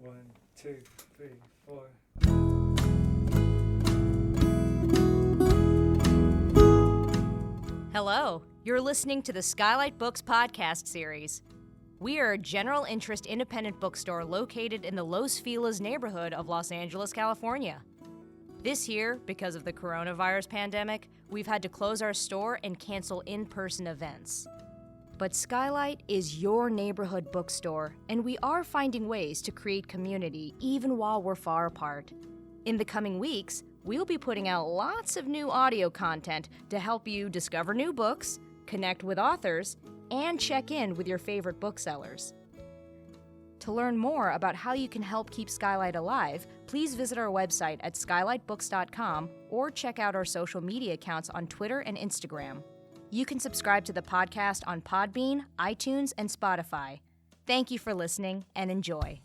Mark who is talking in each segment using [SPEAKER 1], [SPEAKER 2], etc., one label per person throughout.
[SPEAKER 1] One, two, three, four.
[SPEAKER 2] Hello, you're listening to the SKYLIT Books podcast series. We are a general interest independent bookstore located in the Los Feliz neighborhood of Los Angeles, California. This year, because of the coronavirus pandemic, we've had to close our store and cancel in-person events. But SKYLIT is your neighborhood bookstore, and we are finding ways to create community even while we're far apart. In the coming weeks, we'll be putting out lots of new audio content to help you discover new books, connect with authors, and check in with your favorite booksellers. To learn more about how you can help keep SKYLIT alive, please visit our website at skylitbooks.com or check out our social media accounts on Twitter and Instagram. You can subscribe to the podcast on Podbean, iTunes, and Spotify. Thank you for listening and enjoy.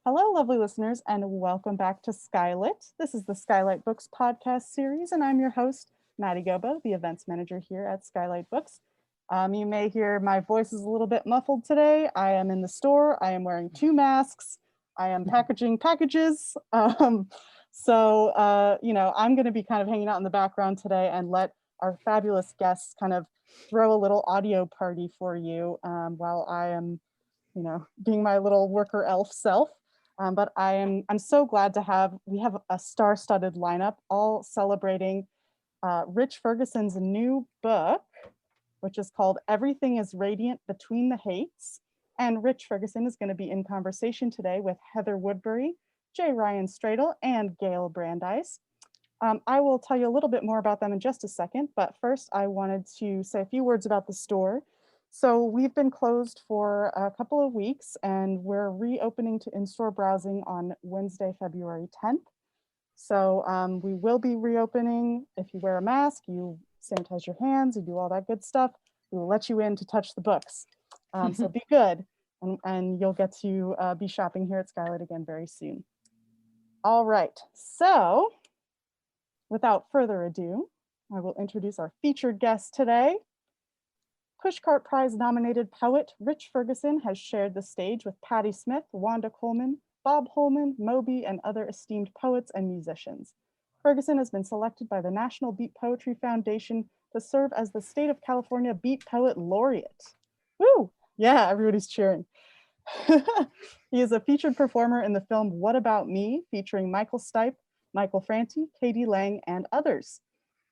[SPEAKER 3] Hello, lovely listeners, and welcome back to SKYLIT. This is the SKYLIT Books podcast series, and I'm your host, Maddie Gobbo, the events manager here at SKYLIT Books. You may hear my voice is a little bit muffled today. I am in the store. I am wearing 2 masks. I am packaging packages. So I'm going to be kind of hanging out in the background today and let our fabulous guests kind of throw a little audio party for you while I am, being my little worker elf self. But I'm so glad we have a star-studded lineup, all celebrating Rich Ferguson's new book, which is called Everything is Radiant Between the Hates. And Rich Ferguson is going to be in conversation today with Heather Woodbury, J. Ryan Stradal, and Gayle Brandeis. I will tell you a little bit more about them in just a second, but first I wanted to say a few words about the store. So we've been closed for a couple of weeks, and we're reopening to in-store browsing on Wednesday, February 10th. So we will be reopening. If you wear a mask, you sanitize your hands, you do all that good stuff, we will let you in to touch the books. So be good, and you'll get to be shopping here at SKYLIT again very soon. All right, so without further ado, I will introduce our featured guest today. Pushcart Prize nominated poet Rich Ferguson has shared the stage with Patti Smith, Wanda Coleman, Bob Holman, Moby, and other esteemed poets and musicians. Ferguson has been selected by the National Beat Poetry Foundation to serve as the State of California Beat Poet Laureate. Woo! Yeah, everybody's cheering. He is a featured performer in the film What About Me, featuring Michael Stipe, Michael Franti, Katie Lang, and others.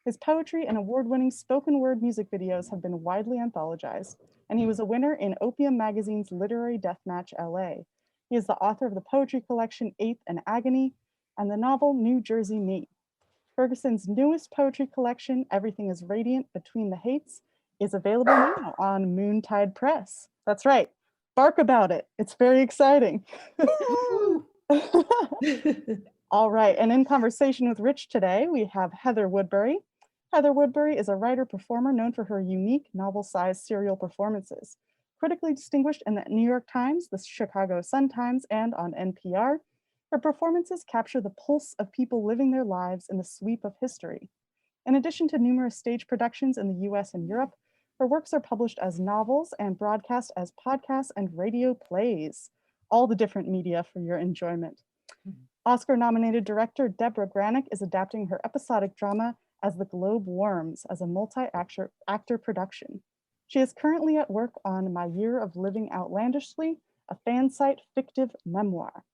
[SPEAKER 3] His poetry and award-winning spoken word music videos have been widely anthologized, and he was a winner in Opium Magazine's Literary Deathmatch LA. He is the author of the poetry collection Eighth and Agony and the novel New Jersey Me. Ferguson's newest poetry collection, Everything is Radiant Between the Hates, is available now on Moontide Press. That's right. Bark about it. It's very exciting. All right, and in conversation with Rich today, we have Heather Woodbury. Heather Woodbury is a writer-performer known for her unique novel-sized serial performances. Critically distinguished in the New York Times, the Chicago Sun-Times, and on NPR, her performances capture the pulse of people living their lives in the sweep of history. In addition to numerous stage productions in the US and Europe, her works are published as novels and broadcast as podcasts and radio plays, all the different media for your enjoyment. Oscar-nominated director Deborah Granick is adapting her episodic drama As the Globe Warms as a multi-actor production. She is currently at work on My Year of Living Outlandishly, a fan site fictive memoir.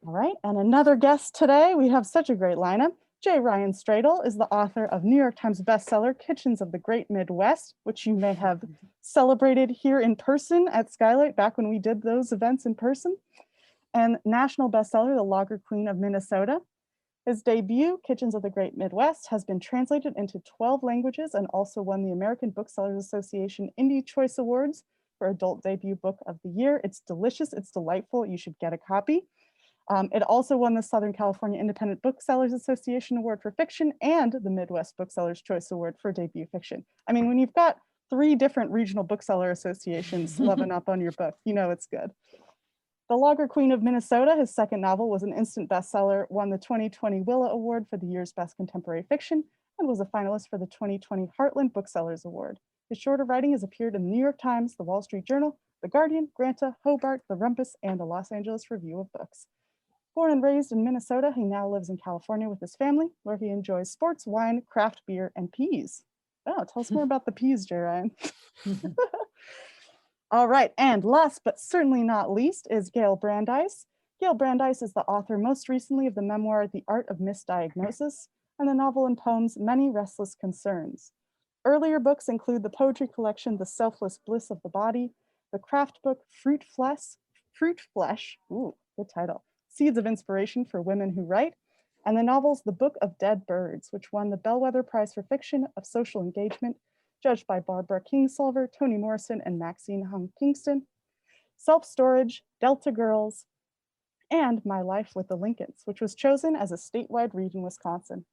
[SPEAKER 3] All right, and another guest today. We have such a great lineup. J. Ryan Stradal is the author of New York Times bestseller Kitchens of the Great Midwest, which you may have celebrated here in person at SKYLIT back when we did those events in person, and national bestseller The Lager Queen of Minnesota. His debut, Kitchens of the Great Midwest, has been translated into 12 languages and also won the American Booksellers Association Indie Choice Awards for Adult Debut Book of the Year. It's delicious, it's delightful, you should get a copy. It also won the Southern California Independent Booksellers Association Award for Fiction and the Midwest Booksellers Choice Award for Debut Fiction. I mean, when you've got 3 different regional bookseller associations loving up on your book, you know it's good. The Lager Queen of Minnesota, his second novel, was an instant bestseller, won the 2020 Willa Award for the year's best contemporary fiction, and was a finalist for the 2020 Heartland Booksellers Award. His shorter writing has appeared in the New York Times, the Wall Street Journal, the Guardian, Granta, Hobart, the Rumpus, and the Los Angeles Review of Books. Born and raised in Minnesota, he now lives in California with his family, where he enjoys sports, wine, craft beer, and peas. Oh, tell us more about the peas, J. Ryan. All right, and last but certainly not least is Gayle Brandeis. Gayle Brandeis is the author most recently of the memoir, The Art of Misdiagnosis, and the novel and poems, Many Restless Concerns. Earlier books include the poetry collection, The Selfless Bliss of the Body, the craft book, Fruit Flesh, ooh, good title, Seeds of Inspiration for Women Who Write, and the novels The Book of Dead Birds, which won the Bellwether Prize for Fiction of Social Engagement, judged by Barbara Kingsolver, Toni Morrison, and Maxine Hung Kingston, Self-Storage, Delta Girls, and My Life with the Lincolns, which was chosen as a statewide read in Wisconsin.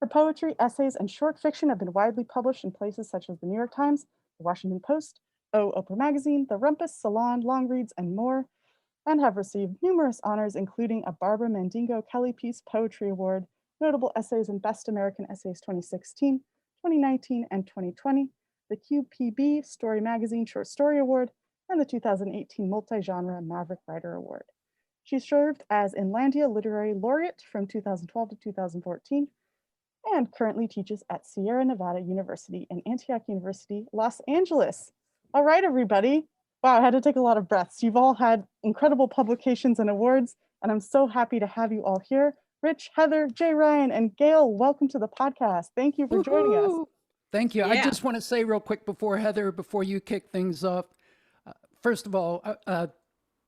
[SPEAKER 3] Her poetry, essays, and short fiction have been widely published in places such as the New York Times, the Washington Post, Oprah Magazine, the Rumpus, Salon, Long Reads, and more, and have received numerous honors, including a Barbara Mandingo Kelly Peace Poetry Award, notable essays in Best American Essays 2016, 2019, and 2020, the QPB Story Magazine Short Story Award, and the 2018 Multi-Genre Maverick Writer Award. She served as Inlandia Literary Laureate from 2012 to 2014, and currently teaches at Sierra Nevada University and Antioch University, Los Angeles. All right, everybody. Wow, I had to take a lot of breaths. You've all had incredible publications and awards, and I'm so happy to have you all here. Rich, Heather, J. Ryan, and Gayle, welcome to the podcast. Thank you for joining us.
[SPEAKER 4] Thank you.
[SPEAKER 5] Yeah.
[SPEAKER 4] I just want to say real quick before Heather, before you kick things off, first of all,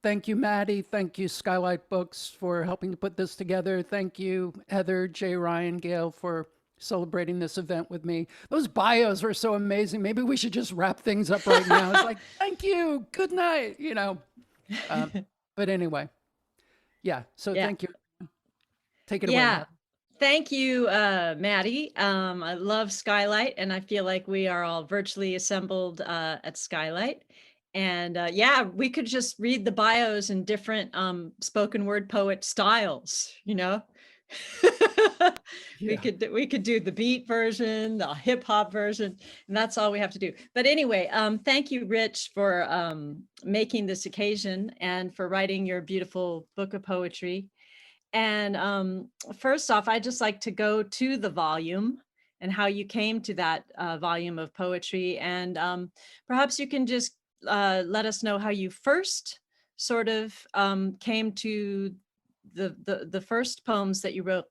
[SPEAKER 4] thank you, Maddie. Thank you, SKYLIT Books, for helping to put this together. Thank you, Heather, J. Ryan, Gayle, for celebrating this event with me. Those bios were so amazing. Maybe we should just wrap things up right now. It's like, thank you, good night, you know. But anyway, yeah. So thank you. Take it away. Matt.
[SPEAKER 5] Thank you, Maddie. I love SKYLIT, and I feel like we are all virtually assembled at SKYLIT. And we could just read the bios in different spoken word poet styles, you know. We could do the beat version, the hip hop version, and that's all we have to do. But anyway, thank you, Rich, for making this occasion and for writing your beautiful book of poetry. And first off, I'd just like to go to the volume and how you came to that volume of poetry. And perhaps you can just let us know how you first sort of came to the first poems that you wrote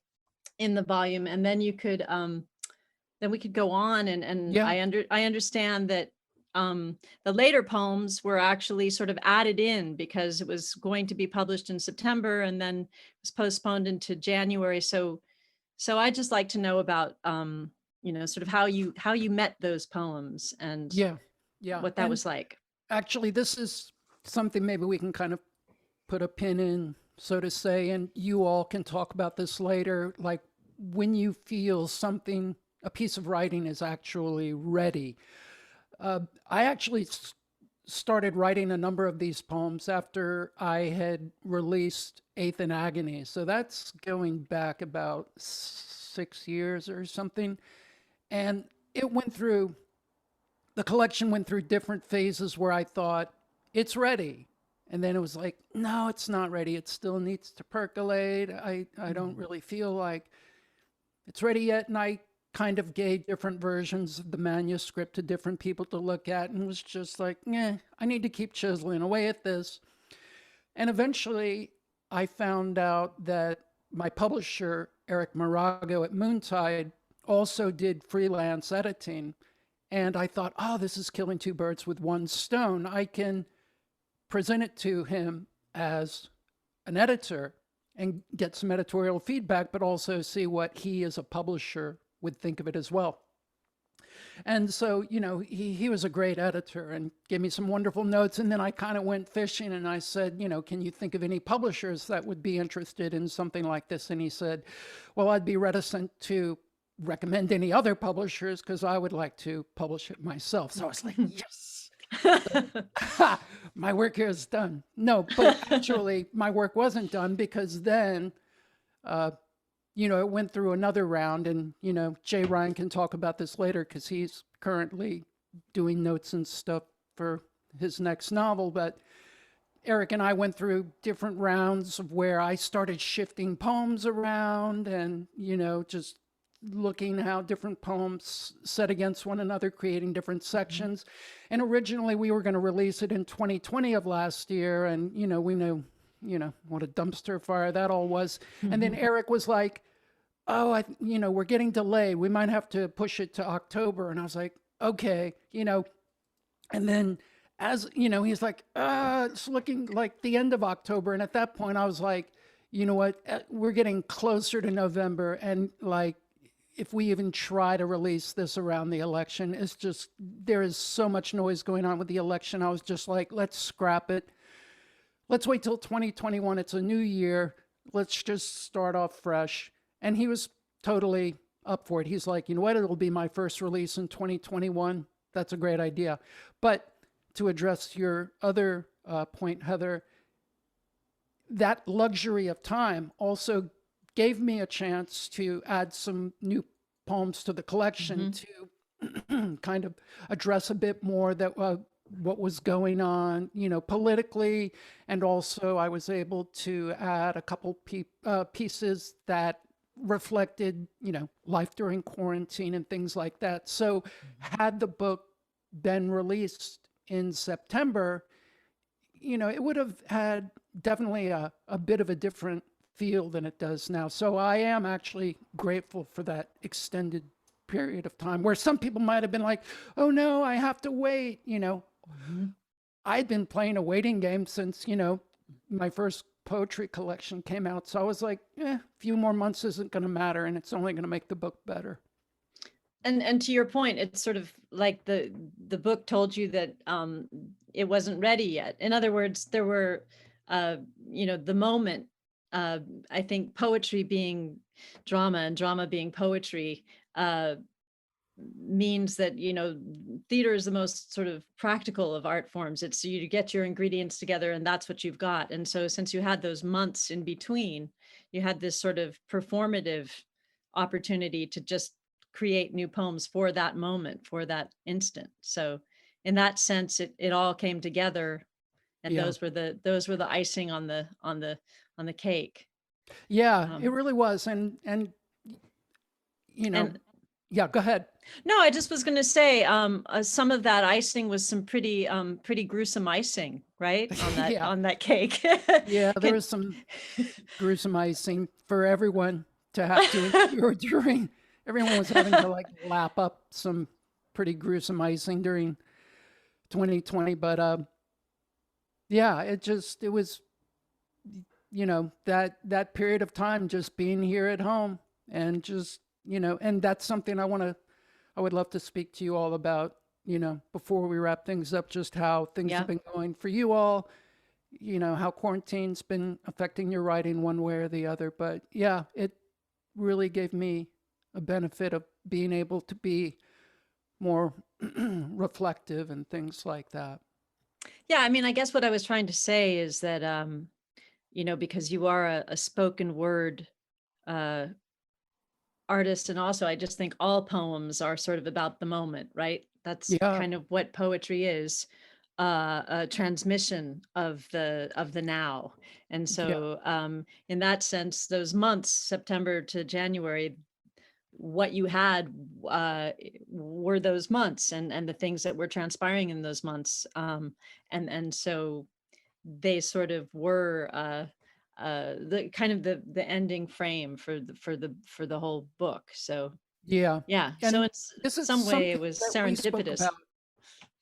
[SPEAKER 5] in the volume, and then you could then we could go on. And I understand that the later poems were actually sort of added in because it was going to be published in September and then was postponed into January. So I'd just like to know about you know, sort of how you met those poems and what that was like.
[SPEAKER 4] Actually, this is something maybe we can kind of put a pin in, so to say, and you all can talk about this later, like when you feel something, a piece of writing is actually ready. I actually started writing a number of these poems after I had released Eighth in Agony. So that's going back about 6 years or something. And it went through, the collection went through different phases where I thought, it's ready. And then it was like, no, it's not ready. It still needs to percolate. I don't really feel like it's ready yet. And I kind of gave different versions of the manuscript to different people to look at and was just like, I need to keep chiseling away at this. And eventually I found out that my publisher, Eric Morago at Moontide, also did freelance editing. And I thought, oh, this is killing two birds with one stone. I can present it to him as an editor and get some editorial feedback, but also see what he as a publisher would think of it as well. And so, you know, he was a great editor and gave me some wonderful notes. And then I kind of went fishing and I said, you know, can you think of any publishers that would be interested in something like this? And he said, well, I'd be reticent to recommend any other publishers because I would like to publish it myself. So I was like, yes. My work here is done. No, but actually my work wasn't done because then, you know, it went through another round and, you know, J. Ryan can talk about this later because he's currently doing notes and stuff for his next novel. But Eric and I went through different rounds of where I started shifting poems around and, just looking how different poems set against one another, creating different sections. And originally we were going to release it in 2020 of last year. And, we know, what a dumpster fire that all was. And then Eric was like, oh, we're getting delayed. We might have to push it to October. And I was like, okay, and then as, he's like, it's looking like the end of October. And at that point I was like, you know what, we're getting closer to November. And like, if we even try to release this around the election, it's just, there is so much noise going on with the election. I was just like, let's scrap it. Let's wait till 2021. It's a new year. Let's just start off fresh. And he was totally up for it. He's like, you know what, it'll be my first release in 2021. That's a great idea. But to address your other point, Heather, that luxury of time also gave me a chance to add some new poems to the collection to kind of address a bit more that what was going on, politically. And also I was able to add a couple pieces that reflected, life during quarantine and things like that. So had the book been released in September, it would have had definitely a bit of a different feel than it does now. So I am actually grateful for that extended period of time where some people might have been like, oh no, I have to wait. I'd been playing a waiting game since, my first poetry collection came out. So I was like, a few more months isn't going to matter, and it's only going to make the book better.
[SPEAKER 5] And to your point, it's sort of like the book told you that it wasn't ready yet. In other words, there were, the moment, I think poetry being drama and drama being poetry means that, theater is the most sort of practical of art forms. It's you get your ingredients together and that's what you've got. And so since you had those months in between, you had this sort of performative opportunity to just create new poems for that moment, for that instant. So in that sense, it all came together, and those were the icing on the cake.
[SPEAKER 4] Yeah, it really was. And yeah, go ahead.
[SPEAKER 5] No, I just was going to say, some of that icing was some pretty gruesome icing, right? On that on that cake.
[SPEAKER 4] Yeah, there was some gruesome icing for everyone to have to endure during. Everyone was having to like lap up some pretty gruesome icing during 2020, but yeah, it was, that period of time just being here at home and just, and that's something I would love to speak to you all about, before we wrap things up, just how things have been going for you all, how quarantine's been affecting your writing one way or the other. But yeah, it really gave me a benefit of being able to be more reflective and things like that.
[SPEAKER 5] Yeah, I mean, I guess what I was trying to say is that, because you are a spoken word artist, and also I just think all poems are sort of about the moment, right? That's kind of what poetry is, a transmission of the now. And so in that sense, those months, September to January, what you had were those months and the things that were transpiring in those months. And so they sort of were the kind of the ending frame for the whole book. So yeah. And so it's some way it was serendipitous.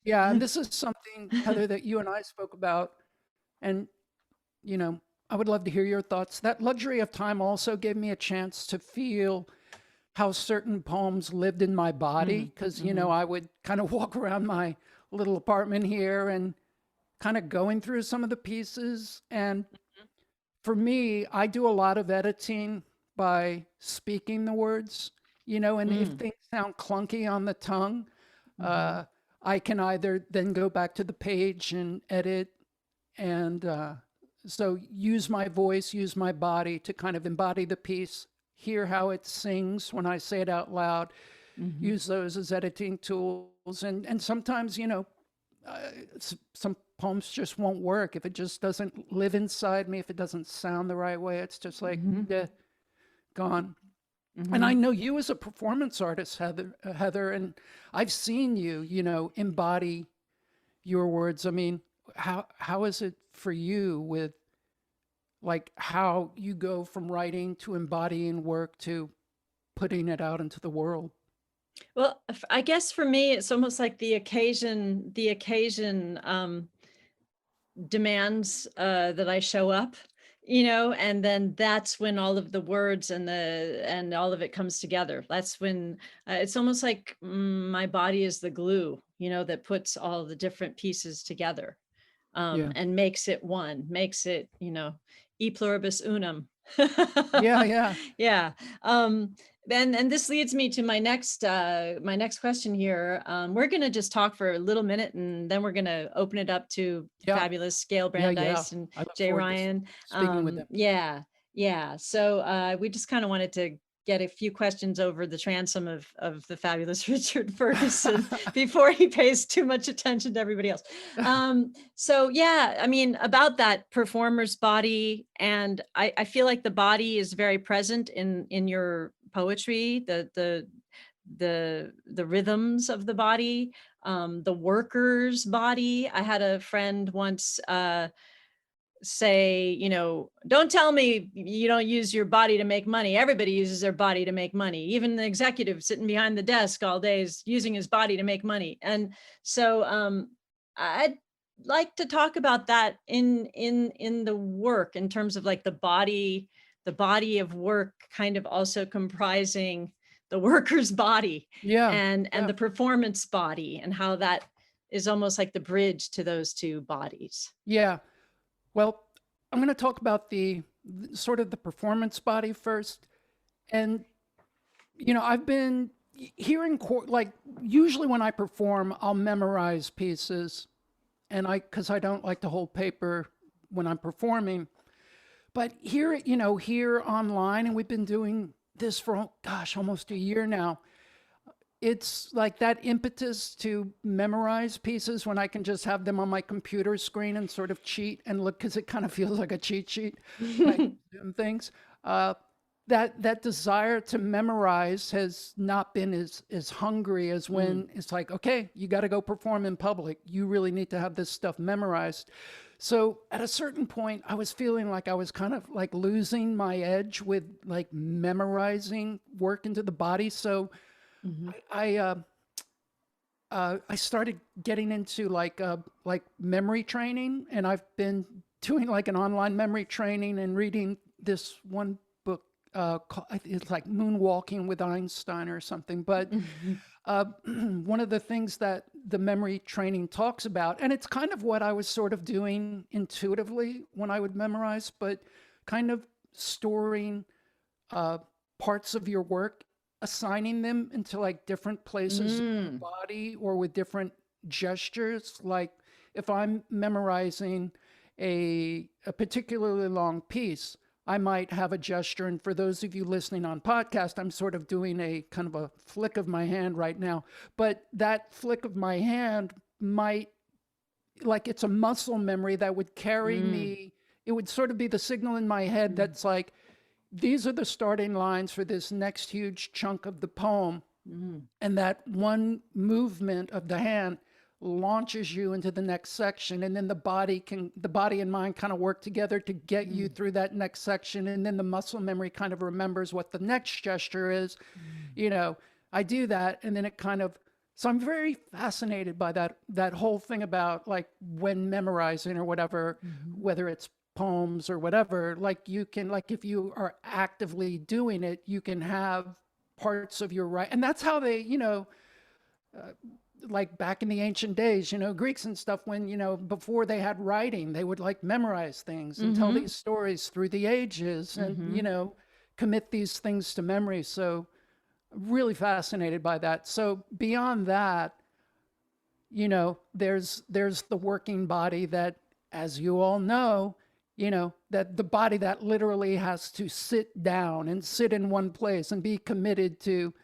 [SPEAKER 4] Yeah. And this is something, Heather, that you and I spoke about. And, I would love to hear your thoughts. That luxury of time also gave me a chance to feel how certain poems lived in my body. Because, I would kind of walk around my little apartment here and kind of going through some of the pieces. And for me, I do a lot of editing by speaking the words, and if things sound clunky on the tongue, I can either then go back to the page and edit and so use my voice, use my body to kind of embody the piece, hear how it sings when I say it out loud, use those as editing tools. And sometimes, some poems just won't work if it just doesn't live inside me, if it doesn't sound the right way. It's just like, yeah, gone. And I know you as a performance artist, Heather, and I've seen you, embody your words. I mean, how is it for you with like how you go from writing to embodying work to putting it out into the world?
[SPEAKER 5] Well, I guess for me, it's almost like the occasion demands that I show up, and then that's when all of the words and all of it comes together. That's when it's almost like my body is the glue, that puts all the different pieces together, and makes it one, makes it, e pluribus unum.
[SPEAKER 4] Yeah.
[SPEAKER 5] Yeah. And this leads me to my next question here. We're going to just talk for a little minute, and then we're going to open it up to fabulous Gayle Brandeis and Jay Ryan.
[SPEAKER 4] Speaking with them.
[SPEAKER 5] Yeah. So we just kind of wanted to get a few questions over the transom of the fabulous Richard Ferguson before he pays too much attention to everybody else. So yeah, I mean, about that performer's body, and I feel like the body is very present in your poetry, the rhythms of the body, the worker's body. I had a friend once say, don't tell me you don't use your body to make money. Everybody uses their body to make money. Even the executive sitting behind the desk all day is using his body to make money. And so I'd like to talk about that in the work, in terms of like the body of work kind of also comprising the worker's body and the performance body, and how that is almost like the bridge to those two bodies.
[SPEAKER 4] Yeah. Well, I'm going to talk about the sort of the performance body first. And, I've been hearing, like, usually when I perform, I'll memorize pieces, and because I don't like to hold paper when I'm performing. But here online, and we've been doing this for, almost a year now. It's like that impetus to memorize pieces when I can just have them on my computer screen and sort of cheat and look, because it kind of feels like a cheat sheet, like doing things. That desire to memorize has not been as hungry as when it's like, okay, you got to go perform in public. You really need to have this stuff memorized. So at a certain point, I was feeling like I was kind of like losing my edge with like memorizing work into the body. So I started getting into like memory training, and I've been doing like an online memory training and reading this one book called, it's like Moonwalking with Einstein or something. But one of the things that the memory training talks about, and it's kind of what I was sort of doing intuitively when I would memorize, but kind of storing parts of your work, assigning them into like different places in the body or with different gestures. Like if I'm memorizing a particularly long piece, I might have a gesture. And for those of you listening on podcast, I'm sort of doing a kind of a flick of my hand right now. But that flick of my hand might, like, it's a muscle memory that would carry me. It would sort of be the signal in my head that's like, these are the starting lines for this next huge chunk of the poem. And that one movement of the hand launches you into the next section. And then the body and mind kind of work together to get you through that next section. And then the muscle memory kind of remembers what the next gesture is. I do that. And then it kind of, so I'm very fascinated by that whole thing about like when memorizing or whatever, whether it's poems or whatever, like you can, like if you are actively doing it, you can have parts of your right. And that's how they, like back in the ancient days, Greeks and stuff, when, before they had writing, they would like memorize things and tell these stories through the ages and, commit these things to memory. So really fascinated by that. So beyond that, there's the working body that, as you all know, that the body that literally has to sit down and sit in one place and be committed to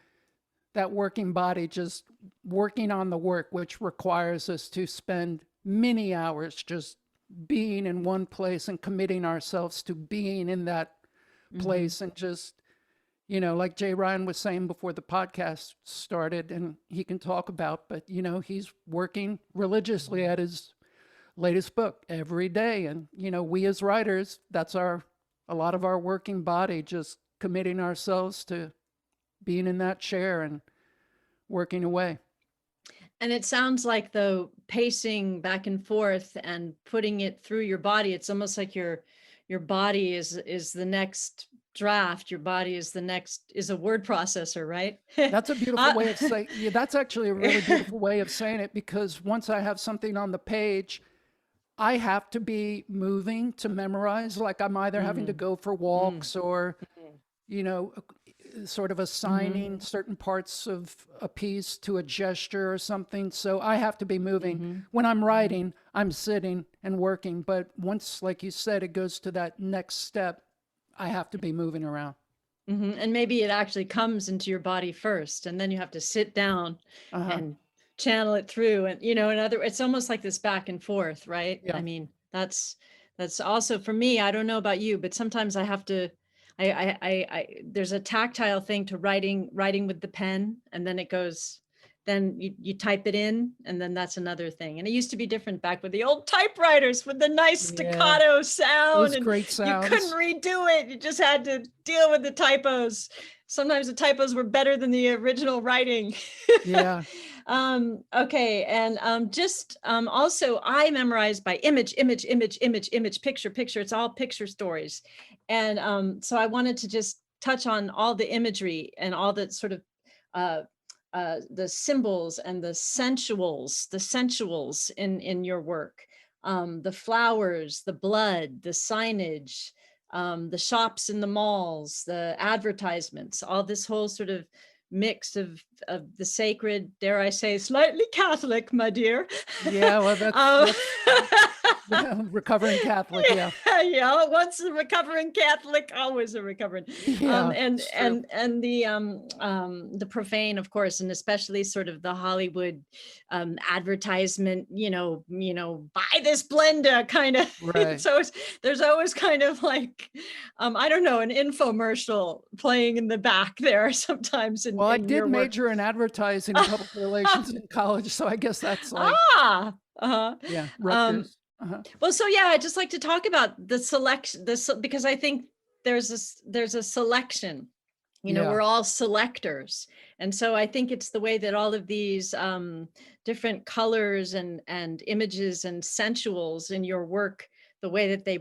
[SPEAKER 4] that working body just working on the work, which requires us to spend many hours just being in one place and committing ourselves to being in that place. And just, like Jay Ryan was saying before the podcast started, and he can talk about, but, he's working religiously at his latest book every day. And, we as writers, that's a lot of our working body, just committing ourselves to being in that chair and working away.
[SPEAKER 5] And it sounds like, though, pacing back and forth and putting it through your body, it's almost like your body is the next draft. Your body is a word processor, right?
[SPEAKER 4] That's a beautiful way of saying. Yeah, that's actually a really beautiful way of saying it, because once I have something on the page, I have to be moving to memorize. Like I'm either having to go for walks or, sort of assigning certain parts of a piece to a gesture or something. So I have to be moving. When I'm writing, I'm sitting and working. But once, like you said, it goes to that next step, I have to be moving around.
[SPEAKER 5] And maybe it actually comes into your body first, and then you have to sit down and channel it through. And, it's almost like this back and forth, right?
[SPEAKER 4] Yeah.
[SPEAKER 5] I mean, that's also for me. I don't know about you, but sometimes I have to, there's a tactile thing to writing with the pen, and then it goes, then you type it in, and then that's another thing. And it used to be different back with the old typewriters with the nice staccato sound.
[SPEAKER 4] Those great sounds.
[SPEAKER 5] You couldn't redo it. You just had to deal with the typos. Sometimes the typos were better than the original writing.
[SPEAKER 4] Yeah.
[SPEAKER 5] Okay. And also I memorized by image, picture. It's all picture stories. And so I wanted to just touch on all the imagery and all the sort of the symbols and the sensuals in your work. The flowers, the blood, the signage, the shops in the malls, the advertisements, all this whole sort of mix of the sacred, dare I say, slightly Catholic, my dear.
[SPEAKER 4] Yeah, well, that's recovering Catholic, yeah.
[SPEAKER 5] Yeah, once a recovering Catholic, always a recovering.
[SPEAKER 4] Yeah,
[SPEAKER 5] and the profane, of course, and especially sort of the Hollywood advertisement, buy this blender kind of.
[SPEAKER 4] Right.
[SPEAKER 5] So there's always kind of like, I don't know, an infomercial playing in the back there sometimes.
[SPEAKER 4] Well, I did major in advertising and public relations in college, so I guess that's like, yeah, Rutgers.
[SPEAKER 5] Well, so yeah, I'd just like to talk about the selection, because I think there's a selection, we're all selectors. And so I think it's the way that all of these different colors and images and sensuals in your work, the way that they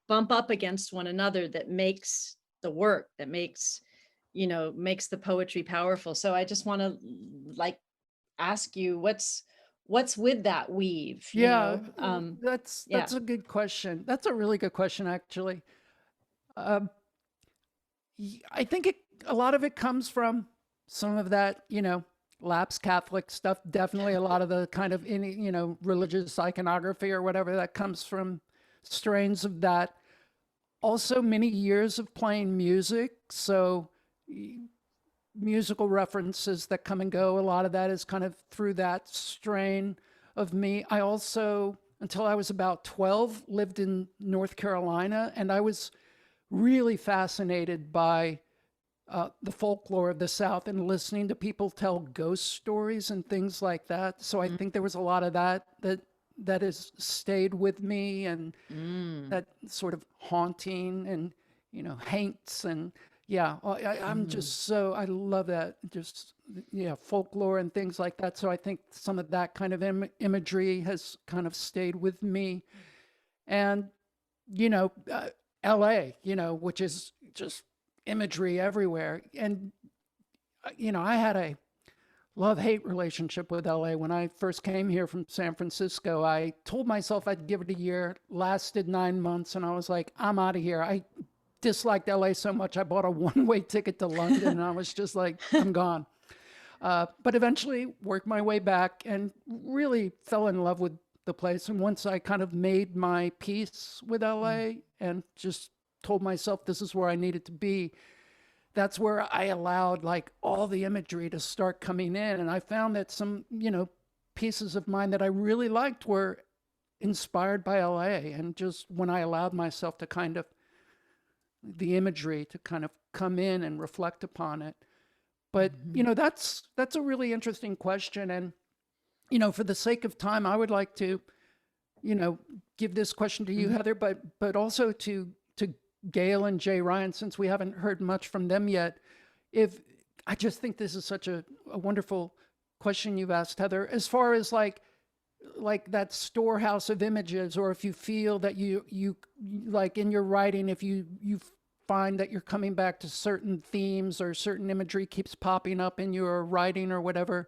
[SPEAKER 5] bump up against one another, that makes the work, that makes the poetry powerful. So I just want to ask you, what's with that weave?
[SPEAKER 4] That's a good question. That's a really good question, actually. I think a lot of it comes from some of that, lapsed Catholic stuff. Definitely a lot of the kind of, religious iconography or whatever that comes from strains of that. Also many years of playing music. So musical references that come and go. A lot of that is kind of through that strain of me. I also, until I was about 12, lived in North Carolina, and I was really fascinated by the folklore of the South and listening to people tell ghost stories and things like that. So I think there was a lot of that has stayed with me, and that sort of haunting and, haunts and, yeah, I'm just so, I love that, just, folklore and things like that. So I think some of that kind of imagery has kind of stayed with me. And, LA, which is just imagery everywhere. And, I had a love-hate relationship with LA. When I first came here from San Francisco, I told myself I'd give it a year, lasted 9 months, and I was like, I'm out of here. I disliked LA so much, I bought a one-way ticket to London, and I was just like, I'm gone. But eventually worked my way back and really fell in love with the place. And once I kind of made my peace with LA and just told myself this is where I needed to be, that's where I allowed like all the imagery to start coming in. And I found that some, pieces of mine that I really liked were inspired by LA. And just when I allowed myself to kind of, the imagery to kind of come in and reflect upon it. But, that's a really interesting question. And, for the sake of time, I would like to, give this question to you, Heather, but also to Gayle and Jay Ryan, since we haven't heard much from them yet. If I just think this is such a wonderful question you've asked, Heather, as far as like that storehouse of images, or if you feel that you like in your writing, if you find that you're coming back to certain themes or certain imagery keeps popping up in your writing or whatever.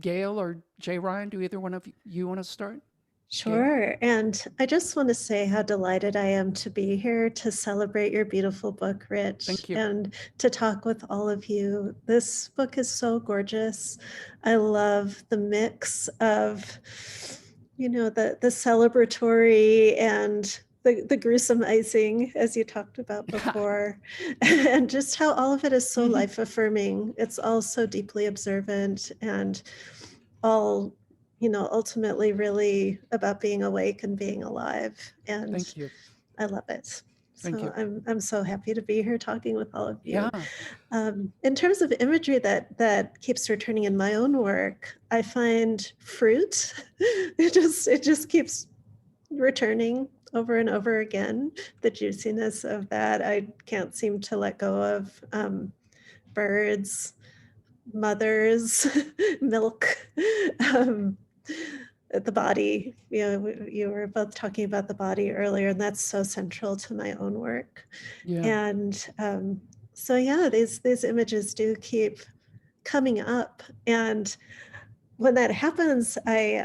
[SPEAKER 4] Gayle or Jay Ryan, do either one of you want to start?
[SPEAKER 6] Sure. And I just want to say how delighted I am to be here to celebrate your beautiful book, Rich.
[SPEAKER 4] Thank you.
[SPEAKER 6] And to talk with all of you. This book is so gorgeous. I love the mix of, the celebratory and the gruesome icing, as you talked about before, and just how all of it is so life affirming. It's all so deeply observant and all, ultimately really about being awake and being alive. And
[SPEAKER 4] Thank you.
[SPEAKER 6] I love it.
[SPEAKER 4] Thank you.
[SPEAKER 6] I'm so happy to be here talking with all of you.
[SPEAKER 4] Yeah.
[SPEAKER 6] In terms of imagery that keeps returning in my own work, I find fruit. It just keeps returning over and over again. The juiciness of that, I can't seem to let go of. Birds, mothers, milk, the body. You were both talking about the body earlier, and that's so central to my own work.
[SPEAKER 4] Yeah.
[SPEAKER 6] And so yeah, these images do keep coming up, and when that happens, I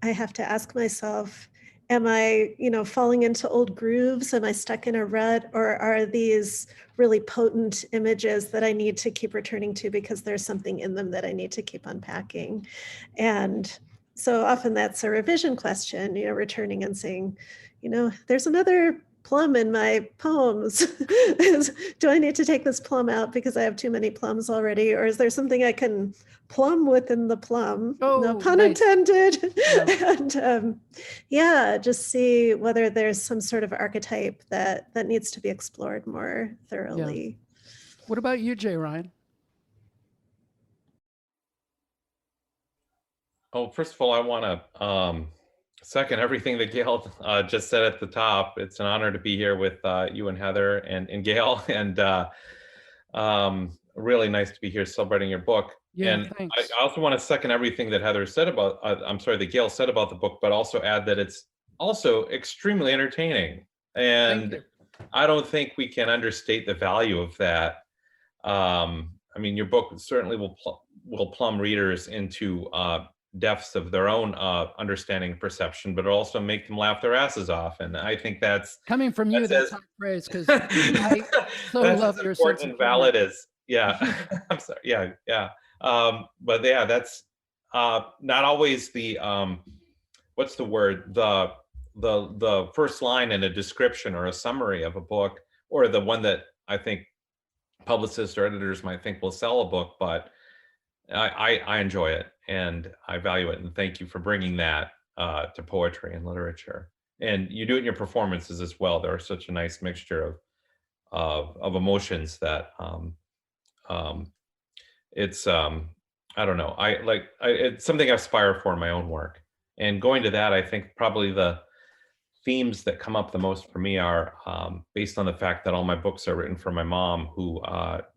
[SPEAKER 6] have to ask myself, am I, falling into old grooves? Am I stuck in a rut? Or are these really potent images that I need to keep returning to because there's something in them that I need to keep unpacking? And so often that's a revision question, returning and saying, there's another plum in my poems. Do I need to take this plum out because I have too many plums already? Or is there something I can plum within the plum? No pun
[SPEAKER 4] nice.
[SPEAKER 6] intended.
[SPEAKER 4] No.
[SPEAKER 6] And just see whether there's some sort of archetype that needs to be explored more thoroughly.
[SPEAKER 4] Yeah. What about you, Jay Ryan?
[SPEAKER 7] Oh, first of all, I want to second everything that Gayle just said at the top. It's an honor to be here with you and Heather and Gayle, and really nice to be here celebrating your book.
[SPEAKER 4] Yeah,
[SPEAKER 7] and
[SPEAKER 4] thanks.
[SPEAKER 7] I also want to second everything that Heather said about, that Gayle said about the book, but also add that it's also extremely entertaining. And I don't think we can understate the value of that. I mean, your book certainly will plumb readers into depths of their own understanding and perception, but also make them laugh their asses off. And I think that's
[SPEAKER 4] coming from you. That's high praise, because I so love your sense of
[SPEAKER 7] valid as I'm sorry. Yeah. But yeah, that's not always the what's the word, the first line in a description or a summary of a book, or the one that I think publicists or editors might think will sell a book, but I enjoy it and I value it, and thank you for bringing that to poetry and literature. And you do it in your performances as well. There are such a nice mixture of emotions that it's I don't know. It's something I aspire for in my own work. And going to that, I think probably the themes that come up the most for me are based on the fact that all my books are written for my mom, who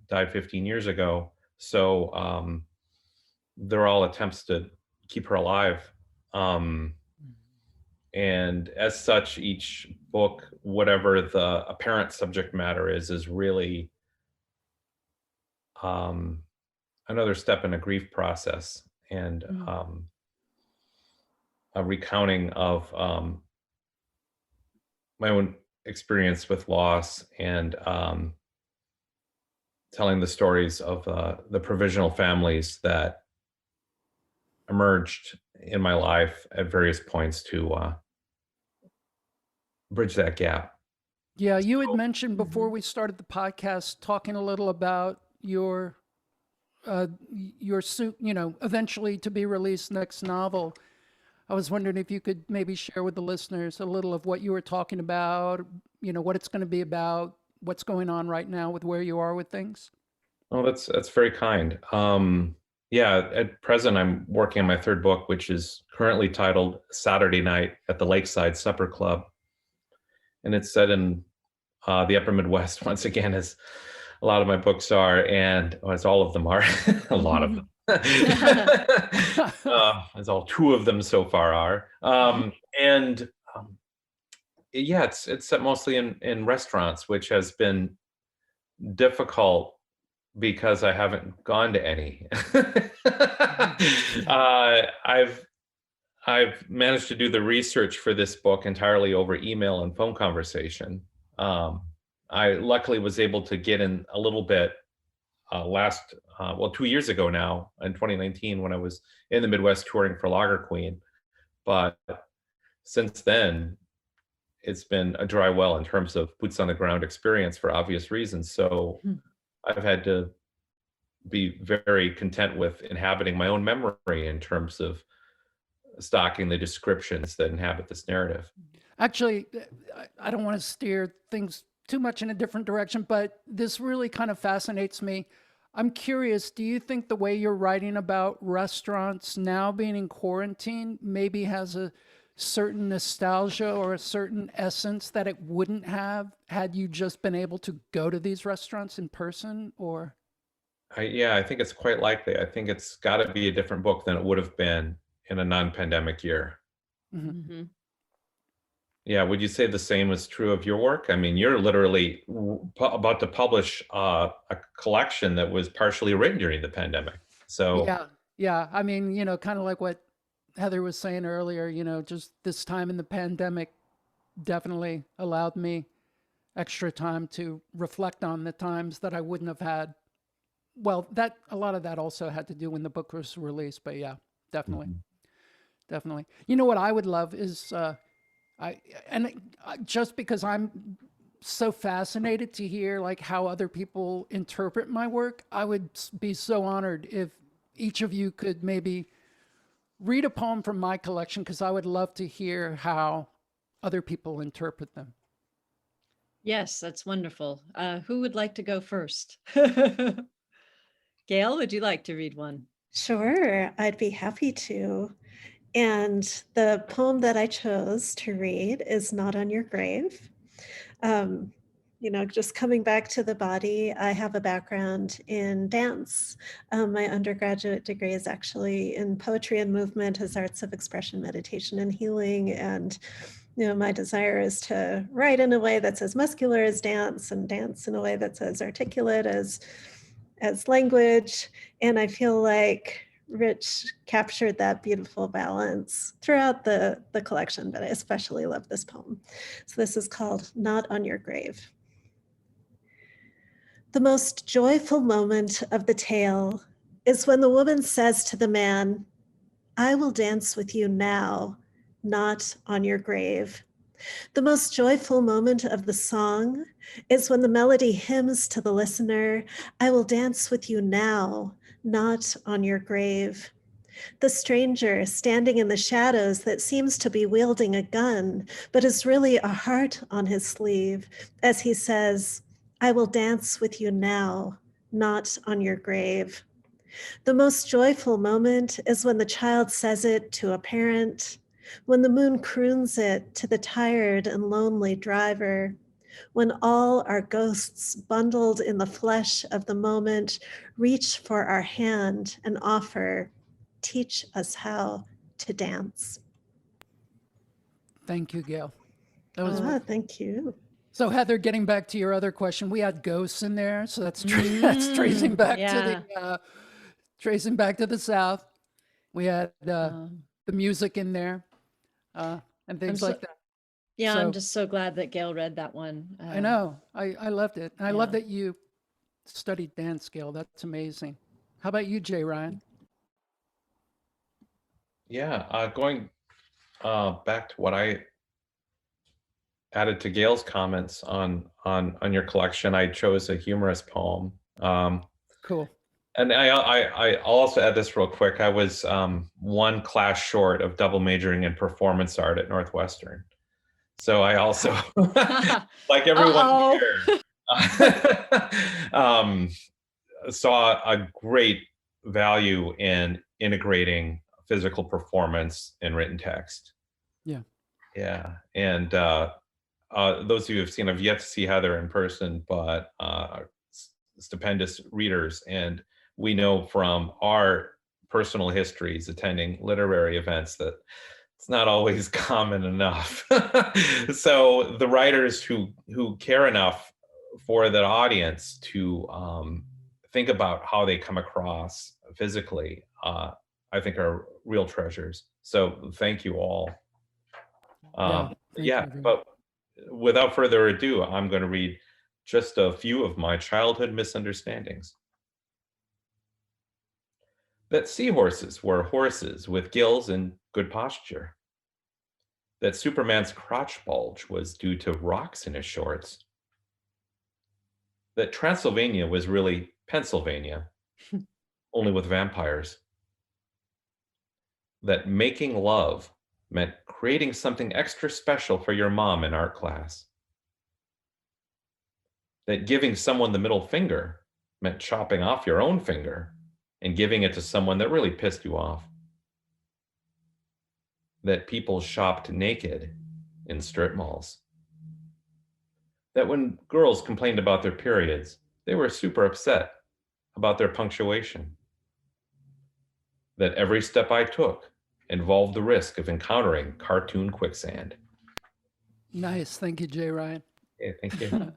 [SPEAKER 7] died 15 years ago. So they're all attempts to keep her alive. And as such, each book, whatever the apparent subject matter is really another step in a grief process, and a recounting of my own experience with loss, and telling the stories of the provisional families that emerged in my life at various points to bridge that gap.
[SPEAKER 4] Yeah, you had mentioned before we started the podcast, talking a little about your eventually to be released next novel. I was wondering if you could maybe share with the listeners a little of what you were talking about, what it's going to be about, what's going on right now with where you are with things.
[SPEAKER 7] Oh, that's very kind. Yeah, at present, I'm working on my third book, which is currently titled Saturday Night at the Lakeside Supper Club. And it's set in the upper Midwest, once again, as a lot of my books are, and as all of them are, a lot of them. As all two of them so far are. And yeah, it's set mostly in restaurants, which has been difficult because I haven't gone to any. I've managed to do the research for this book entirely over email and phone conversation. I luckily was able to get in a little bit 2 years ago now, in 2019, when I was in the Midwest touring for Lager Queen. But since then, it's been a dry well in terms of boots on the ground experience for obvious reasons. So I've had to be very content with inhabiting my own memory in terms of stocking the descriptions that inhabit this narrative.
[SPEAKER 4] Actually, I don't want to steer things too much in a different direction, but this really kind of fascinates me. I'm curious, do you think the way you're writing about restaurants now being in quarantine maybe has a certain nostalgia or a certain essence that it wouldn't have had you just been able to go to these restaurants in person? Or
[SPEAKER 7] I think it's quite likely. I think it's got to be a different book than it would have been in a non-pandemic year.
[SPEAKER 5] Mm-hmm.
[SPEAKER 7] Yeah, would you say the same is true of your work? I mean, you're literally about to publish a collection that was partially written during the pandemic. So
[SPEAKER 4] yeah. I mean, kind of like what Heather was saying earlier, just this time in the pandemic definitely allowed me extra time to reflect on the times that I wouldn't have had. Well, a lot of that also had to do when the book was released, but yeah, definitely. Definitely. You know what I would love is, just because I'm so fascinated to hear like how other people interpret my work, I would be so honored if each of you could maybe read a poem from my collection, because I would love to hear how other people interpret them.
[SPEAKER 5] Yes, that's wonderful. Who would like to go first? Gayle, would you like to read one?
[SPEAKER 6] Sure, I'd be happy to. And the poem that I chose to read is Not on Your Grave. Just coming back to the body, I have a background in dance. My undergraduate degree is actually in poetry and movement as arts of expression, meditation, and healing. And my desire is to write in a way that's as muscular as dance, and dance in a way that's as articulate as language. And I feel like Rich captured that beautiful balance throughout the collection, but I especially love this poem. So this is called Not on Your Grave. The most joyful moment of the tale is when the woman says to the man, I will dance with you now, not on your grave. The most joyful moment of the song is when the melody hymns to the listener, I will dance with you now, not on your grave. The stranger standing in the shadows that seems to be wielding a gun, but is really a heart on his sleeve, as he says, I will dance with you now, not on your grave. The most joyful moment is when the child says it to a parent, when the moon croons it to the tired and lonely driver, when all our ghosts bundled in the flesh of the moment reach for our hand and offer, teach us how to dance.
[SPEAKER 4] Thank you, Gayle. That was
[SPEAKER 6] thank you.
[SPEAKER 4] So Heather, getting back to your other question, we had ghosts in there, so that's tracing back to the South. We had the music in there and things like that.
[SPEAKER 5] Yeah, so, I'm just so glad that Gayle read that one.
[SPEAKER 4] I know, I loved it. I love that you studied dance, Gayle. That's amazing. How about you, Jay Ryan?
[SPEAKER 7] Yeah, going back to what I added to Gayle's comments on your collection, I chose a humorous poem.
[SPEAKER 4] Cool.
[SPEAKER 7] And I'll also add this real quick. I was one class short of double majoring in performance art at Northwestern. So I also, like everyone here, saw a great value in integrating physical performance in written text.
[SPEAKER 4] Yeah.
[SPEAKER 7] Yeah. And those of you who have seen, I've yet to see Heather in person, but stupendous readers. And we know from our personal histories attending literary events that it's not always common enough. So the writers who care enough for the audience to think about how they come across physically, I think are real treasures. So thank you all.
[SPEAKER 4] Thank you,
[SPEAKER 7] but without further ado, I'm going to read just a few of my childhood misunderstandings. That seahorses were horses with gills and good posture. That Superman's crotch bulge was due to rocks in his shorts. That Transylvania was really Pennsylvania, only with vampires. That making love meant creating something extra special for your mom in art class. That giving someone the middle finger meant chopping off your own finger and giving it to someone that really pissed you off. That people shopped naked in strip malls. That when girls complained about their periods, they were super upset about their punctuation. That every step I took involved the risk of encountering cartoon quicksand.
[SPEAKER 4] Nice. Thank you, Jay Ryan.
[SPEAKER 7] Yeah, thank you.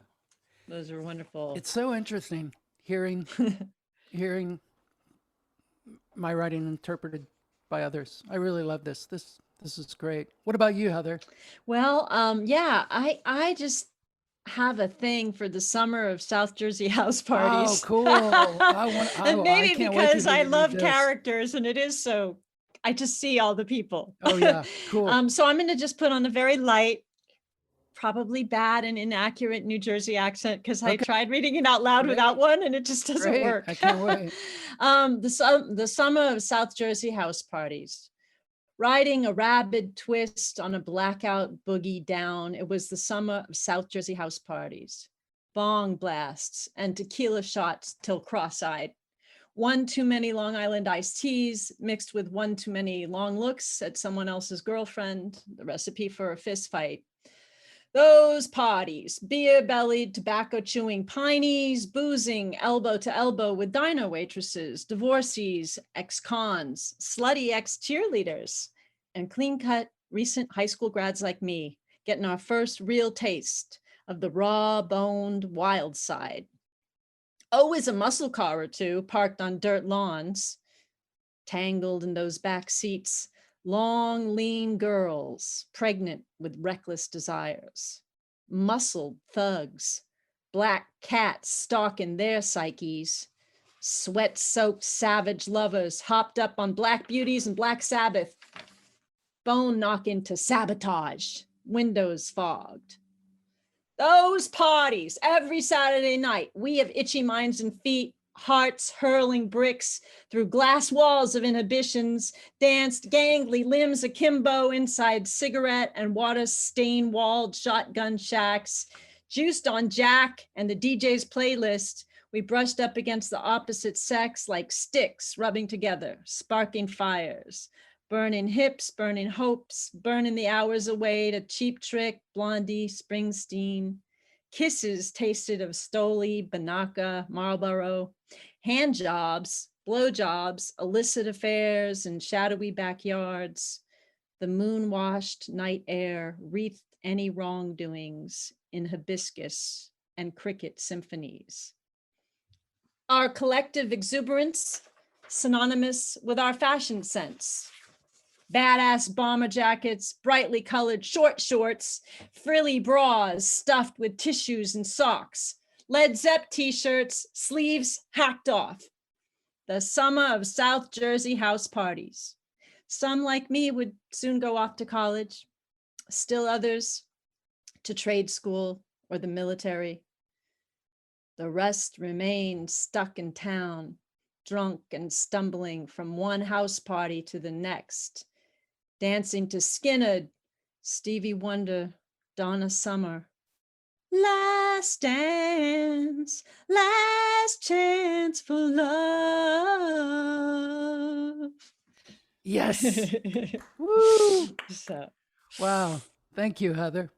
[SPEAKER 5] Those are wonderful.
[SPEAKER 4] It's so interesting hearing my writing interpreted by others. I really love this. This is great. What about you, Heather?
[SPEAKER 5] Well, I just have a thing for the summer of South Jersey house parties.
[SPEAKER 4] Oh, cool.
[SPEAKER 5] And maybe
[SPEAKER 4] I can't wait
[SPEAKER 5] because
[SPEAKER 4] to
[SPEAKER 5] I
[SPEAKER 4] read
[SPEAKER 5] love
[SPEAKER 4] this.
[SPEAKER 5] characters and it is so, I just see all the people.
[SPEAKER 4] Oh yeah, cool.
[SPEAKER 5] So I'm going to just put on a very light, probably bad and inaccurate New Jersey accent because I tried reading it out loud
[SPEAKER 4] Great.
[SPEAKER 5] without one and it just doesn't
[SPEAKER 4] Great.
[SPEAKER 5] work.
[SPEAKER 4] I can't wait.
[SPEAKER 5] The summer of South Jersey house parties. Riding a rabid twist on a blackout boogie down, it was the summer of South Jersey house parties. Bong blasts and tequila shots till cross-eyed. One too many Long Island iced teas mixed with one too many long looks at someone else's girlfriend, the recipe for a fist fight. Those parties, beer-bellied, tobacco-chewing pineys, boozing elbow to elbow with diner waitresses, divorcees, ex-cons, slutty ex-cheerleaders, and clean-cut recent high school grads like me, getting our first real taste of the raw-boned wild side. Always a muscle car or two parked on dirt lawns, tangled in those back seats, long, lean girls, pregnant with reckless desires, muscled thugs, black cats stalking their psyches, sweat-soaked savage lovers hopped up on Black Beauties and Black Sabbath, bone knocking to sabotage, windows fogged. Those parties every Saturday night, we have itchy minds and feet, hearts hurling bricks through glass walls of inhibitions, danced gangly limbs akimbo inside cigarette and water stain-walled shotgun shacks, juiced on Jack and the DJ's playlist. We brushed up against the opposite sex like sticks rubbing together, sparking fires, burning hips, burning hopes, burning the hours away to Cheap Trick, Blondie, Springsteen. Kisses tasted of Stoli, Banaka, Marlboro, hand jobs, blow jobs, illicit affairs in shadowy backyards. The moon-washed night air wreathed any wrongdoings in hibiscus and cricket symphonies. Our collective exuberance, synonymous with our fashion sense. Badass bomber jackets, brightly colored short shorts, frilly bras stuffed with tissues and socks, Led Zepp t-shirts, sleeves hacked off. The summer of South Jersey house parties. Some like me would soon go off to college. Still others to trade school or the military. The rest remained stuck in town, drunk and stumbling from one house party to the next, dancing to Skinner, Stevie Wonder, Donna Summer. Last dance, last chance for love.
[SPEAKER 4] Yes. Woo.
[SPEAKER 5] So,
[SPEAKER 4] Wow. Thank you, Heather.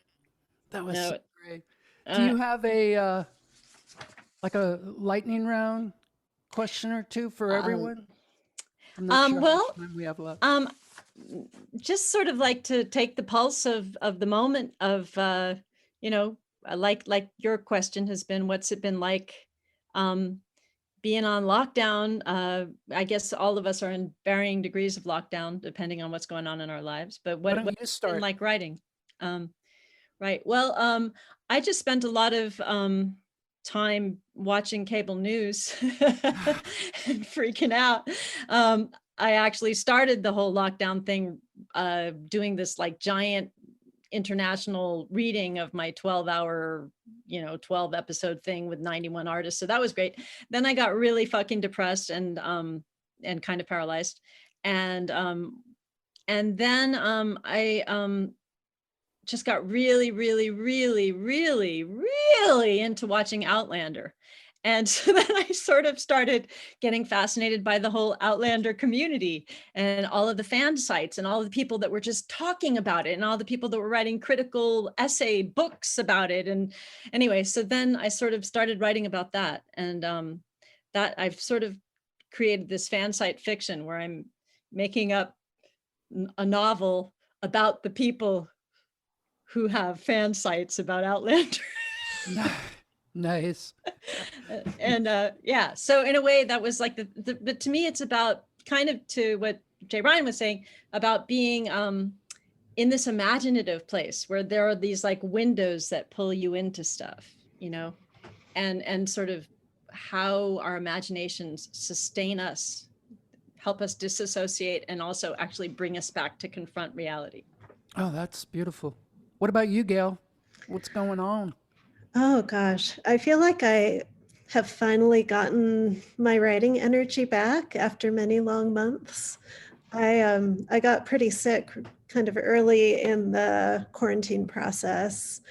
[SPEAKER 4] That was
[SPEAKER 5] No,
[SPEAKER 4] so great. Do you have a like a lightning round question or two for everyone? I'm not sure how
[SPEAKER 5] well,
[SPEAKER 4] much time we have left.
[SPEAKER 5] just sort of like to take the pulse of the moment of you know, like your question has been, what's it been like being on lockdown? I guess all of us are in varying degrees of lockdown depending on what's going on in our lives, but
[SPEAKER 4] Why don't
[SPEAKER 5] what's
[SPEAKER 4] you
[SPEAKER 5] it
[SPEAKER 4] start?
[SPEAKER 5] been like writing? Right, well, I just spent a lot of time watching cable news and freaking out. I actually started the whole lockdown thing doing this like giant international reading of my 12-hour, 12 episode thing with 91 artists. So that was great. Then I got really fucking depressed and kind of paralyzed. And then I just got really, really, really, really, really into watching Outlander. And so then I sort of started getting fascinated by the whole Outlander community and all of the fan sites and all the people that were just talking about it and all the people that were writing critical essay books about it. And anyway, so then I sort of started writing about that. And that I've sort of created this fan site fiction where I'm making up a novel about the people who have fan sites about Outlander.
[SPEAKER 4] Nice.
[SPEAKER 5] And yeah, so in a way that was like but to me it's about kind of to what Jay Ryan was saying about being in this imaginative place where there are these like windows that pull you into stuff, and sort of how our imaginations sustain us, help us disassociate, and also actually bring us back to confront reality.
[SPEAKER 4] Oh, that's beautiful. What about you, Gayle? What's going on?
[SPEAKER 6] Oh gosh, I feel like I have finally gotten my writing energy back after many long months. I got pretty sick kind of early in the quarantine process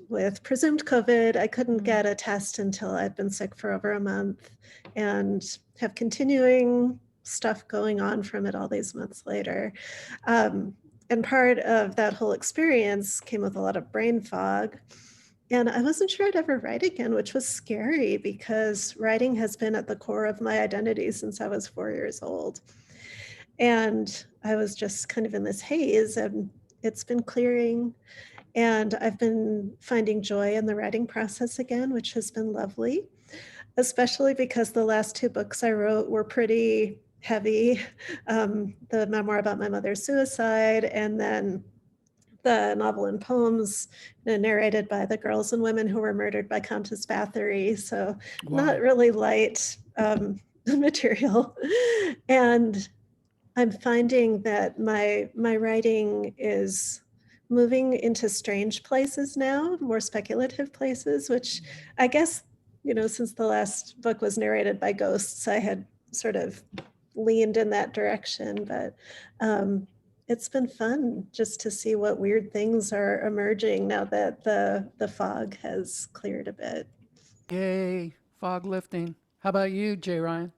[SPEAKER 6] with presumed COVID. I couldn't get a test until I'd been sick for over a month and have continuing stuff going on from it all these months later. And part of that whole experience came with a lot of brain fog. And I wasn't sure I'd ever write again, which was scary because writing has been at the core of my identity since I was 4 years old. And I was just kind of in this haze, and it's been clearing. And I've been finding joy in the writing process again, which has been lovely, especially because the last 2 books I wrote were pretty heavy. The memoir about my mother's suicide, and then the novel and poems narrated by the girls and women who were murdered by Countess Bathory. So not really light material. And I'm finding that my writing is moving into strange places now, more speculative places, which I guess, since the last book was narrated by ghosts, I had sort of leaned in that direction. But it's been fun just to see what weird things are emerging now that the fog has cleared a bit.
[SPEAKER 4] Yay, fog lifting. How about you, Jay Ryan?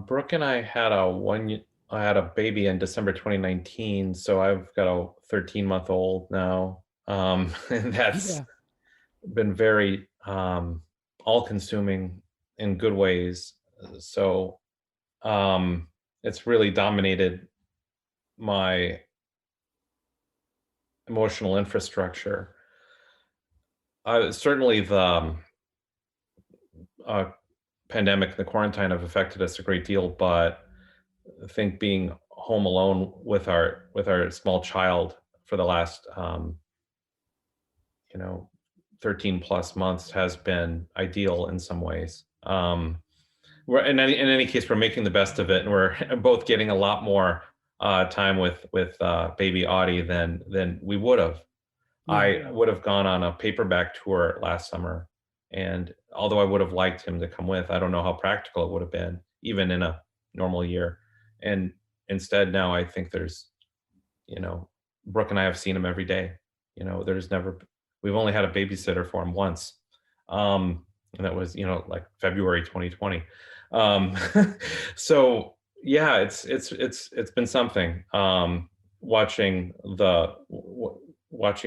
[SPEAKER 7] Brooke and I had a baby in December 2019, so I've got a 13-month-old now, and that's been very all-consuming in good ways. So it's really dominated my emotional infrastructure. Certainly the pandemic, the quarantine have affected us a great deal, but I think being home alone with our small child for the last 13 plus months has been ideal in some ways. We're in any case, we're making the best of it, and we're both getting a lot more time with baby Audie than we would have I would have gone on a paperback tour last summer. And although I would have liked him to come with, I don't know how practical it would have been, even in a normal year. And instead, now I think there's, Brooke and I have seen him every day. We've only had a babysitter for him once. And that was, like February 2020. So yeah, it's been something, watching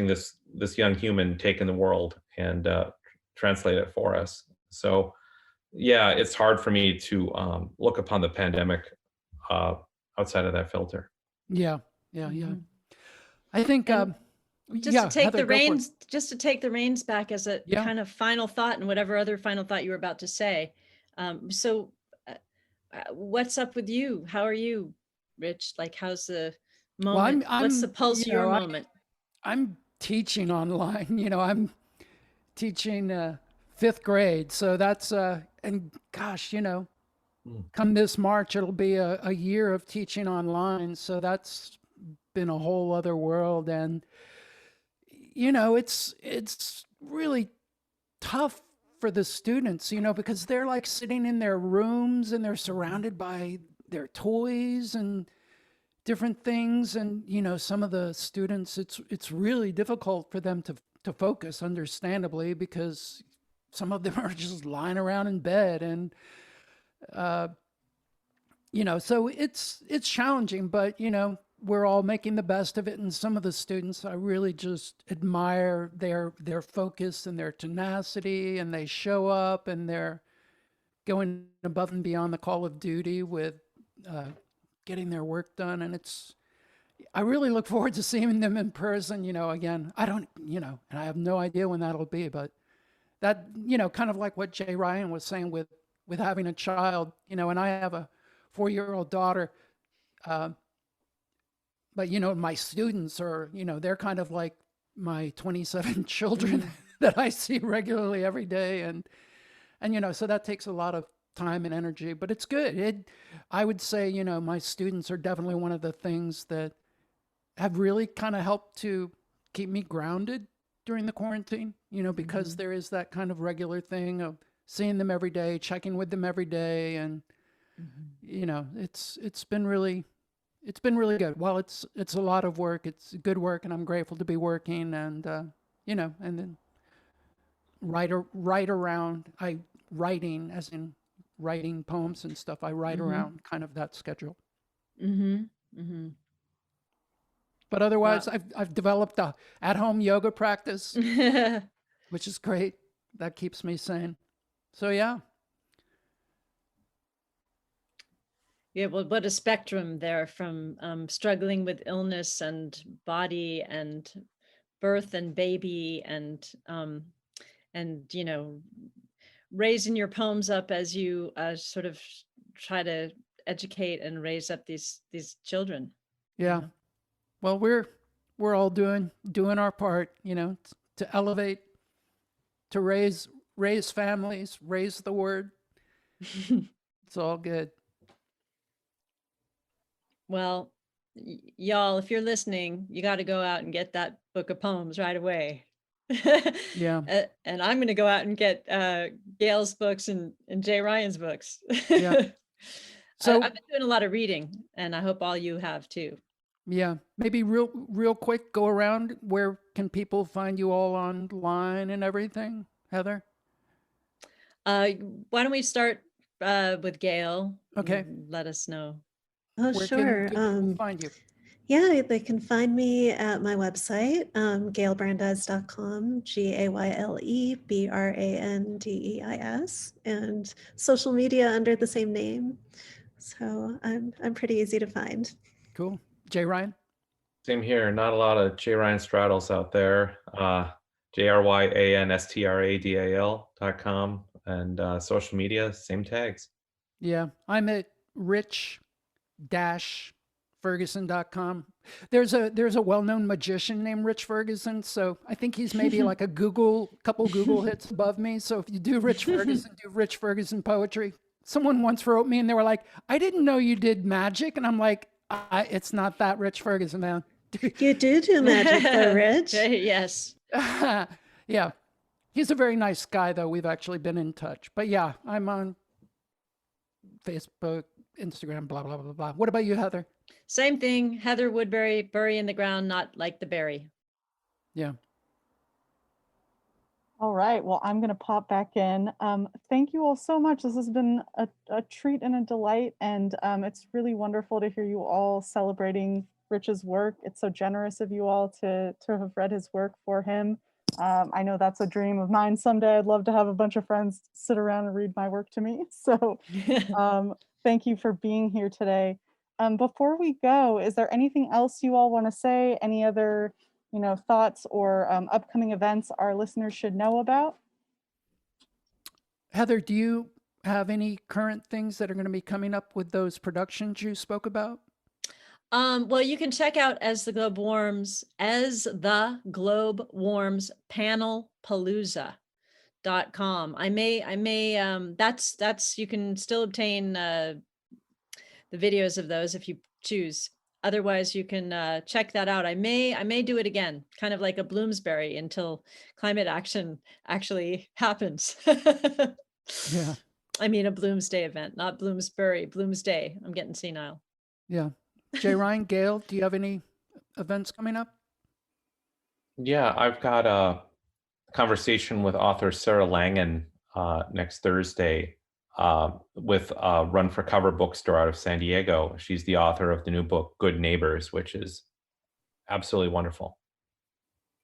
[SPEAKER 7] this young human take in the world and translate it for us. So yeah, it's hard for me to look upon the pandemic outside of that filter.
[SPEAKER 4] Yeah. I think
[SPEAKER 5] just to take
[SPEAKER 4] Heather,
[SPEAKER 5] the
[SPEAKER 4] go for it.
[SPEAKER 5] reins, just to take the reins back as a kind of final thought, and whatever other final thought you were about to say. So what's up with you? How are you, Rich? Like, how's the moment? What's the pulse of your moment?
[SPEAKER 4] I'm teaching online. I'm teaching fifth grade. So that's, and gosh, come this March, it'll be a year of teaching online. So that's been a whole other world. And, it's really tough for the students, because they're like sitting in their rooms and they're surrounded by their toys and different things. And, some of the students, it's really difficult for them to focus, understandably, because some of them are just lying around in bed. And, so it's challenging, but, we're all making the best of it. And some of the students, I really just admire their focus and their tenacity, and they show up and they're going above and beyond the call of duty with getting their work done. And I really look forward to seeing them in person, again. I don't, and I have no idea when that'll be, but that, kind of like what Jay Ryan was saying with having a child, and I have a 4-year-old daughter, but, my students are, they're kind of like my 27 children that I see regularly every day. And, so that takes a lot of time and energy, but it's good. I would say, my students are definitely one of the things that have really kind of helped to keep me grounded during the quarantine, because there is that kind of regular thing of seeing them every day, checking with them every day. And, it's been really good. Well, it's a lot of work. It's good work, and I'm grateful to be working. And, and then writing, as in writing poems and stuff. I write around kind of that schedule. But otherwise, I've developed a at-home yoga practice, which is great. That keeps me sane. So yeah.
[SPEAKER 5] Yeah, well, what a spectrum there, from struggling with illness and body and birth and baby and raising your poems up as you sort of try to educate and raise up these children.
[SPEAKER 4] Yeah. Well, we're all doing our part, to elevate, to raise families, raise the word. It's all good.
[SPEAKER 5] Well, y'all, if you're listening, you got to go out and get that book of poems right away.
[SPEAKER 4] Yeah.
[SPEAKER 5] And I'm going to go out and get Gayle's books and Jay Ryan's books.
[SPEAKER 4] Yeah. So
[SPEAKER 5] I've been doing a lot of reading, and I hope all you have too.
[SPEAKER 4] Yeah. Maybe real quick, go around. Where can people find you all online and everything, Heather?
[SPEAKER 5] Why don't we start with Gayle?
[SPEAKER 4] Okay.
[SPEAKER 5] Let us know.
[SPEAKER 6] Oh,
[SPEAKER 4] Where
[SPEAKER 6] sure.
[SPEAKER 4] can people find you?
[SPEAKER 6] Yeah, they can find me at my website, GayleBrandeis.com, GayleBrandeis, and social media under the same name. So I'm pretty easy to find.
[SPEAKER 4] Cool. Jay Ryan?
[SPEAKER 7] Same here. Not a lot of J. Ryan Stradals out there. JRYANSTRADAL.com, and social media, same tags.
[SPEAKER 4] Yeah. I'm at rich-ferguson.com. There's a well-known magician named Rich Ferguson, so I think he's maybe like a couple Google hits above me. So if you do Rich Ferguson, do Rich Ferguson poetry. Someone once wrote me and they were like, "I didn't know you did magic," and I'm like, "It's not that Rich Ferguson, man.
[SPEAKER 6] You do magic though, Rich.
[SPEAKER 5] Yes.
[SPEAKER 4] Yeah. He's a very nice guy, though. We've actually been in touch. But yeah, I'm on Facebook, Instagram, blah, blah, blah, blah. What about you, Heather?
[SPEAKER 5] Same thing. Heather Woodbury, bury in the ground, not like the berry.
[SPEAKER 4] Yeah.
[SPEAKER 3] All right. Well, I'm going to pop back in. Thank you all so much. This has been a treat and a delight. And it's really wonderful to hear you all celebrating Rich's work. It's so generous of you all to have read his work for him. I know that's a dream of mine someday. I'd love to have a bunch of friends sit around and read my work to me. So thank you for being here today. Before we go, is there anything else you all want to say? Any other thoughts or upcoming events our listeners should know about?
[SPEAKER 4] Heather, do you have any current things that are going to be coming up with those productions you spoke about?
[SPEAKER 5] Well, you can check out As the Globe Warms panelpalooza.com. I may that's you can still obtain the videos of those if you choose. Otherwise, you can check that out. I may do it again, kind of like a Bloomsbury, until climate action actually happens.
[SPEAKER 4] Yeah.
[SPEAKER 5] I mean, a Bloomsday event, not Bloomsbury, Bloomsday. I'm getting senile.
[SPEAKER 4] Yeah. J. Ryan, Gayle, do you have any events coming up?
[SPEAKER 7] Yeah, I've got a conversation with author Sarah Langen next Thursday with Run for Cover bookstore out of San Diego. She's the author of the new book, Good Neighbors, which is absolutely wonderful.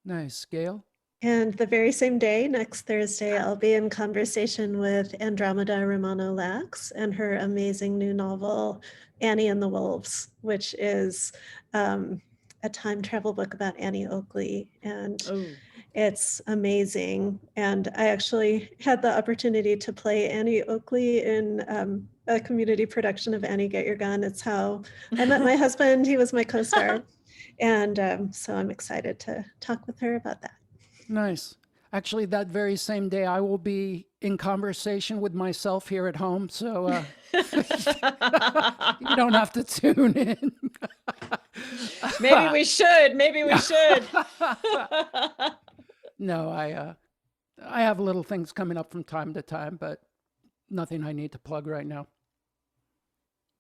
[SPEAKER 4] Nice. Gayle?
[SPEAKER 6] And the very same day, next Thursday, I'll be in conversation with Andromeda Romano Lax and her amazing new novel, Annie and the Wolves, which is a time travel book about Annie Oakley. And it's amazing. And I actually had the opportunity to play Annie Oakley in a community production of Annie, Get Your Gun. It's how I met my husband. He was my co-star. And so I'm excited to talk with her about that.
[SPEAKER 4] Nice. Actually, that very same day, I will be in conversation with myself here at home. So you don't have to tune in.
[SPEAKER 5] Maybe we should. Maybe we should.
[SPEAKER 4] No, I have little things coming up from time to time, but nothing I need to plug right now.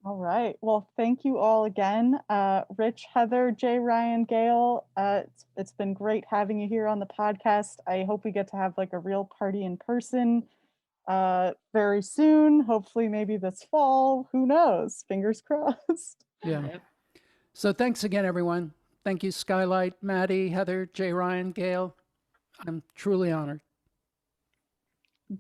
[SPEAKER 3] All right. Well, thank you all again. Rich, Heather, J. Ryan, Gayle, it's been great having you here on the podcast. I hope we get to have like a real party in person very soon. Hopefully maybe this fall. Who knows? Fingers crossed.
[SPEAKER 4] Yeah. So thanks again, everyone. Thank you, SKYLIT, Maddie, Heather, J. Ryan, Gayle. I'm truly honored.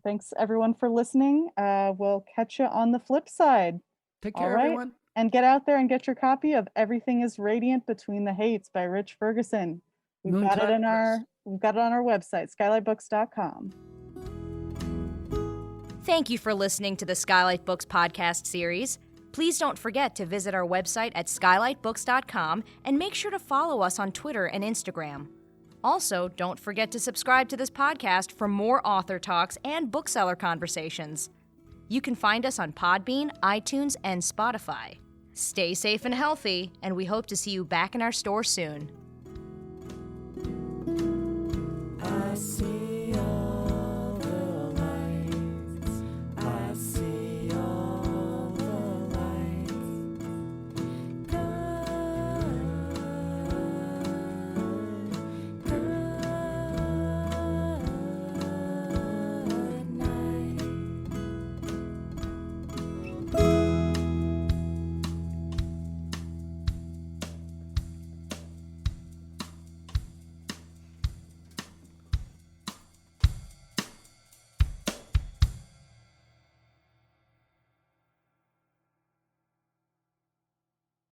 [SPEAKER 3] Thanks everyone for listening. We'll catch you on the flip side.
[SPEAKER 4] Take care, everyone.
[SPEAKER 3] And get out there and get your copy of Everything is Radiant Between the Hates by Rich Ferguson. We've got it on our website, skylitbooks.com.
[SPEAKER 2] Thank you for listening to the Skylight Books podcast series. Please don't forget to visit our website at skylitbooks.com and make sure to follow us on Twitter and Instagram. Also, don't forget to subscribe to this podcast for more author talks and bookseller conversations. You can find us on Podbean, iTunes, and Spotify. Stay safe and healthy, and we hope to see you back in our store soon.
[SPEAKER 8] I see